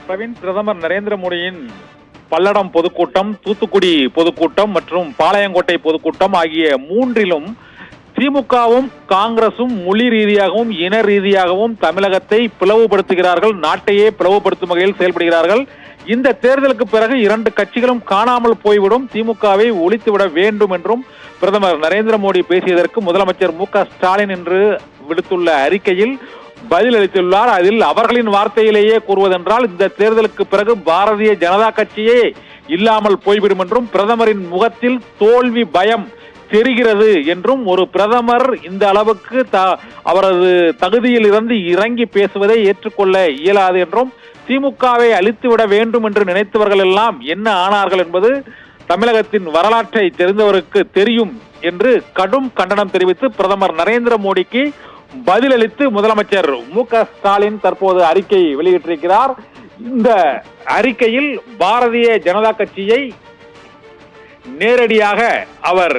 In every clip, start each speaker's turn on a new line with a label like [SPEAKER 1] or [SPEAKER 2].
[SPEAKER 1] பிரவீன், பிரதமர் நரேந்திர மோடியின் பல்லடம் பொதுக்கூட்டம், தூத்துக்குடி பொதுக்கூட்டம் மற்றும் பாளையங்கோட்டை பொதுக்கூட்டம் ஆகிய மூன்றிலும் திமுகவும் காங்கிரசும் மொழி ரீதியாகவும் இன ரீதியாகவும் தமிழகத்தை பிளவுபடுத்துகிறார்கள், நாட்டையே பிளவுபடுத்தும் வகையில் செயல்படுகிறார்கள். இந்த தேர்தலுக்கு பிறகு இரண்டு கட்சிகளும் காணாமல் போய்விடும், திமுகவை ஒழித்துவிட வேண்டும் என்றும் பிரதமர் நரேந்திர மோடி பேசியதற்கு முதலமைச்சர் மு.க.ஸ்டாலின் என்று விடுத்துள்ள அறிக்கையில் பதில் அளித்துள்ளார். அதில் அவர்களின் வார்த்தையிலேயே கூறுவதென்றால் இந்த தேர்தலுக்கு பிறகு பாரதிய ஜனதா கட்சியே இல்லாமல் போய்விடும் என்றும், பிரதமரின் முகத்தில் தோல்வி பயம் தெரிகிறது என்றும், ஒரு பிரதமர் இந்த அளவுக்கு அவரது தகுதியில் இருந்து இறங்கி பேசுவதை ஏற்றுக்கொள்ள இயலாது என்றும், திமுகவை அழித்துவிட வேண்டும் என்று நினைத்தவர்கள் எல்லாம் என்ன ஆனார்கள் என்பது தமிழகத்தின் வரலாற்றை தெரிந்தவருக்கு தெரியும் என்று கடும் கண்டனம் தெரிவித்து பிரதமர் நரேந்திர மோடிக்கு பதிலளித்து முதலமைச்சர் மு.க.ஸ்டாலின் தற்போது அறிக்கை வெளியிட்டிருக்கிறார். இந்த அறிக்கையில் பாரதிய ஜனதா கட்சியை நேரடியாக அவர்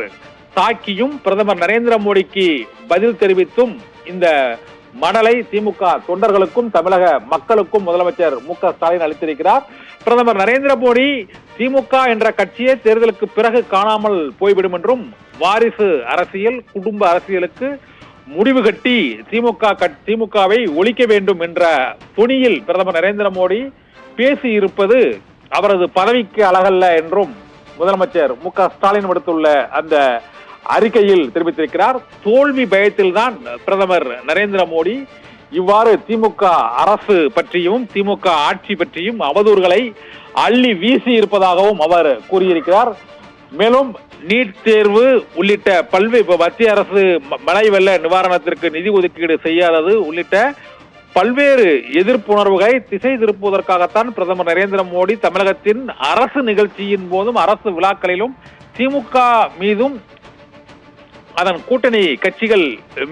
[SPEAKER 1] தாக்கியும் பிரதமர் நரேந்திர மோடிக்கு பதில் தெரிவித்தும் இந்த மடலை திமுக தொண்டர்களுக்கும் தமிழக மக்களுக்கும் முதலமைச்சர் மு.க.ஸ்டாலின் அளித்திருக்கிறார். பிரதமர் நரேந்திர மோடி திமுக என்ற கட்சியே தேர்தலுக்கு பிறகு காணாமல் போய்விடும் என்றும், வாரிசு அரசியல், குடும்ப அரசியலுக்கு முடிவு கட்டி திமுகவை ஒழிக்க வேண்டும் என்ற துணியில் பிரதமர் நரேந்திர மோடி பேசி இருப்பது அவரது பதவிக்கு அழகல்ல என்றும் முதலமைச்சர் மு.க.ஸ்டாலின் விடுத்துள்ள அந்த அறிக்கையில் தெரிவித்திருக்கிறார். தோல்வி பயத்தில் தான் பிரதமர் நரேந்திர மோடி இவ்வாறு திமுக அரசு பற்றியும் திமுக ஆட்சி பற்றியும் அவதூறுகளை அள்ளி வீசி இருப்பதாகவும் அவர் கூறியிருக்கிறார். மேலும் நீட் தேர்வு உள்ளிட்ட பல்வேறு மத்திய அரசு மழை வெள்ள நிவாரணத்திற்கு நிதி ஒதுக்கீடு செய்யாதது உள்ளிட்ட பல்வேறு எதிர்ப்புணர்வுகளை திசை திருப்புவதற்காகத்தான் பிரதமர் நரேந்திர மோடி தமிழகத்தின் அரசு நிகழ்ச்சியின் போதும் அரசு விழாக்களிலும் திமுக மீதும் அதன் கூட்டணி கட்சிகள்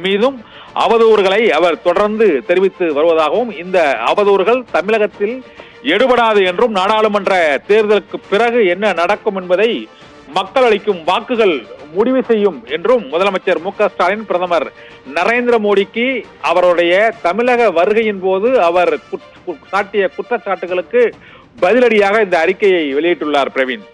[SPEAKER 1] மீதும் அவதூறுகளை அவர் தொடர்ந்து தெரிவித்து வருவதாகவும், இந்த அவதூறுகள் தமிழகத்தில் எடுபடாது என்றும், நாடாளுமன்ற தேர்தலுக்கு பிறகு என்ன நடக்கும் என்பதை மக்கள் அளிக்கும் வாக்குகள் முடிவு செய்யும் என்றும் முதலமைச்சர் மு.க.ஸ்டாலின் பிரதமர் நரேந்திர மோடிக்கு அவருடைய தமிழக வருகையின் போது அவர் சாட்டிய குற்றச்சாட்டுகளுக்கு பதிலடியாக இந்த அறிக்கையை வெளியிட்டுள்ளார். பிரவீன்.